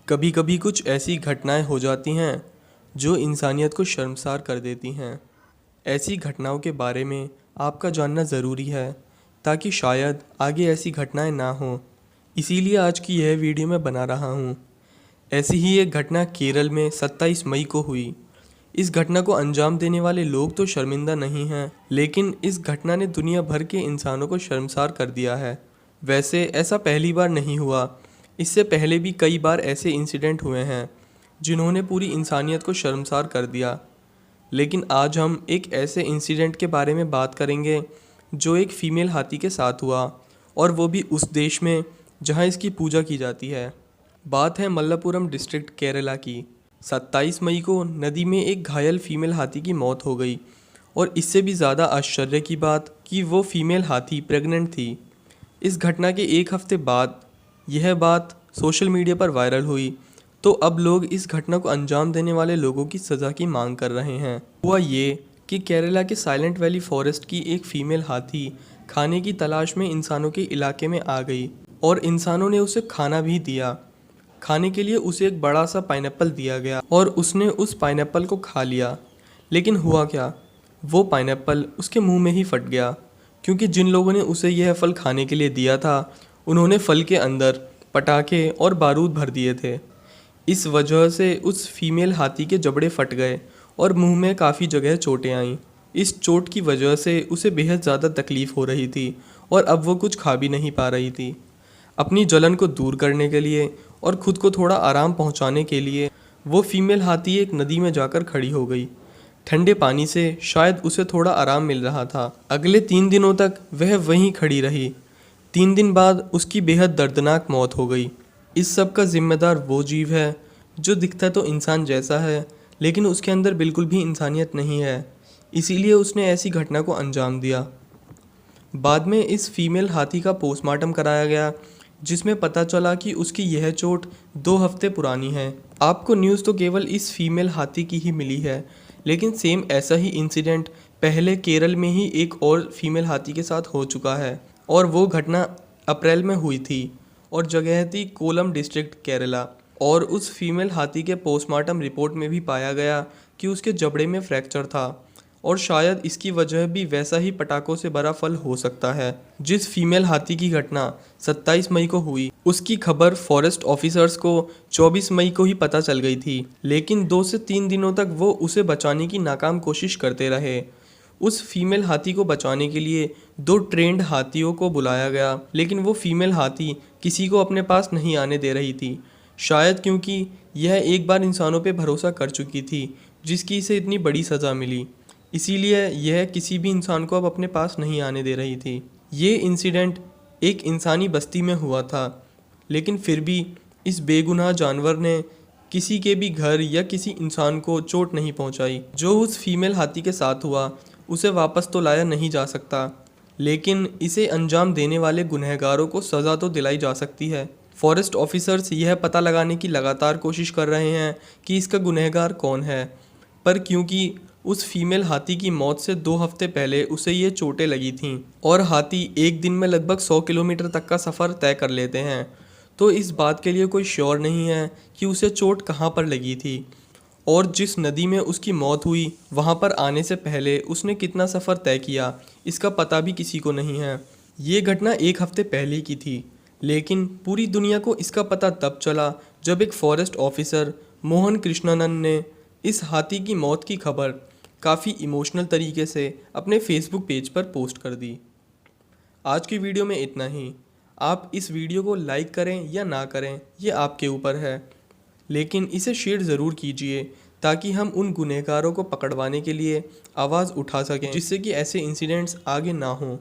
कभी कभी कुछ ऐसी घटनाएं हो जाती हैं जो इंसानियत को शर्मसार कर देती हैं। ऐसी घटनाओं के बारे में आपका जानना ज़रूरी है ताकि शायद आगे ऐसी घटनाएं ना हों। इसीलिए आज की यह वीडियो मैं बना रहा हूँ। ऐसी ही एक घटना केरल में 27 मई को हुई। इस घटना को अंजाम देने वाले लोग तो शर्मिंदा नहीं हैं, लेकिन इस घटना ने दुनिया भर के इंसानों को शर्मसार कर दिया है। वैसे ऐसा पहली बार नहीं हुआ, इससे पहले भी कई बार ऐसे इंसिडेंट हुए हैं जिन्होंने पूरी इंसानियत को शर्मसार कर दिया। लेकिन आज हम एक ऐसे इंसिडेंट के बारे में बात करेंगे जो एक फ़ीमेल हाथी के साथ हुआ, और वो भी उस देश में जहां इसकी पूजा की जाती है। बात है मल्लापुरम डिस्ट्रिक्ट केरला की। 27 मई को नदी में एक घायल फीमेल हाथी की मौत हो गई, और इससे भी ज़्यादा आश्चर्य की बात कि वो फीमेल हाथी प्रेग्नेंट थी। इस घटना के एक हफ्ते बाद यह बात सोशल मीडिया पर वायरल हुई, तो अब लोग इस घटना को अंजाम देने वाले लोगों की सज़ा की मांग कर रहे हैं। हुआ ये कि केरला के साइलेंट वैली फॉरेस्ट की एक फ़ीमेल हाथी खाने की तलाश में इंसानों के इलाके में आ गई, और इंसानों ने उसे खाना भी दिया। खाने के लिए उसे एक बड़ा सा पाइनएप्पल दिया गया और उसने उस पाइनएप्पल को खा लिया। लेकिन हुआ क्या, वो पाइनएप्पल उसके मुंह में ही फट गया, क्योंकि जिन लोगों ने उसे यह फल खाने के लिए दिया था उन्होंने फल के अंदर पटाखे और बारूद भर दिए थे। इस वजह से उस फीमेल हाथी के जबड़े फट गए और मुंह में काफ़ी जगह चोटें आईं। इस चोट की वजह से उसे बेहद ज़्यादा तकलीफ़ हो रही थी, और अब वो कुछ खा भी नहीं पा रही थी। अपनी जलन को दूर करने के लिए और ख़ुद को थोड़ा आराम पहुंचाने के लिए वो फीमेल हाथी एक नदी में जाकर खड़ी हो गई। ठंडे पानी से शायद उसे थोड़ा आराम मिल रहा था। अगले 3 दिनों तक वह वहीं खड़ी रही। 3 दिन बाद उसकी बेहद दर्दनाक मौत हो गई। इस सब का जिम्मेदार वो जीव है जो दिखता तो इंसान जैसा है, लेकिन उसके अंदर बिल्कुल भी इंसानियत नहीं है। इसीलिए उसने ऐसी घटना को अंजाम दिया। बाद में इस फीमेल हाथी का पोस्टमार्टम कराया गया, जिसमें पता चला कि उसकी यह चोट 2 हफ्ते पुरानी है। आपको न्यूज़ तो केवल इस फीमेल हाथी की ही मिली है, लेकिन सेम ऐसा ही इंसिडेंट पहले केरल में ही एक और फीमेल हाथी के साथ हो चुका है, और वो घटना अप्रैल में हुई थी और जगह थी कोलम डिस्ट्रिक्ट केरला। और उस फीमेल हाथी के पोस्टमार्टम रिपोर्ट में भी पाया गया कि उसके जबड़े में फ्रैक्चर था, और शायद इसकी वजह भी वैसा ही पटाखों से भरा फल हो सकता है। जिस फीमेल हाथी की घटना 27 मई को हुई, उसकी खबर फॉरेस्ट ऑफिसर्स को 24 मई को ही पता चल गई थी, लेकिन 2 से 3 दिनों तक वो उसे बचाने की नाकाम कोशिश करते रहे। उस फीमेल हाथी को बचाने के लिए 2 ट्रेंड हाथियों को बुलाया गया, लेकिन वो फीमेल हाथी किसी को अपने पास नहीं आने दे रही थी। शायद क्योंकि यह एक बार इंसानों पे भरोसा कर चुकी थी, जिसकी इसे इतनी बड़ी सज़ा मिली। इसीलिए यह किसी भी इंसान को अब अपने पास नहीं आने दे रही थी। ये इंसिडेंट एक इंसानी बस्ती में हुआ था, लेकिन फिर भी इस बेगुनाह जानवर ने किसी के भी घर या किसी इंसान को चोट नहीं पहुंचाई। जो उस फीमेल हाथी के साथ हुआ उसे वापस तो लाया नहीं जा सकता, लेकिन इसे अंजाम देने वाले गुनहगारों को सज़ा तो दिलाई जा सकती है। फॉरेस्ट ऑफिसर्स यह पता लगाने की लगातार कोशिश कर रहे हैं कि इसका गुनहगार कौन है, पर क्योंकि उस फीमेल हाथी की मौत से 2 हफ्ते पहले उसे ये चोटें लगी थीं, और हाथी एक दिन में लगभग 100 किलोमीटर तक का सफ़र तय कर लेते हैं, तो इस बात के लिए कोई श्योर नहीं है कि उसे चोट कहाँ पर लगी थी, और जिस नदी में उसकी मौत हुई वहाँ पर आने से पहले उसने कितना सफ़र तय किया, इसका पता भी किसी को नहीं है। ये घटना 1 हफ्ते पहले की थी, लेकिन पूरी दुनिया को इसका पता तब चला जब एक फॉरेस्ट ऑफिसर मोहन कृष्णनन ने इस हाथी की मौत की खबर काफ़ी इमोशनल तरीके से अपने फेसबुक पेज पर पोस्ट कर दी। आज की वीडियो में इतना ही। आप इस वीडियो को लाइक करें या ना करें, ये आपके ऊपर है, लेकिन इसे शेयर ज़रूर कीजिए ताकि हम उन गुनहगारों को पकड़वाने के लिए आवाज़ उठा सकें, जिससे कि ऐसे इंसिडेंट्स आगे ना हों।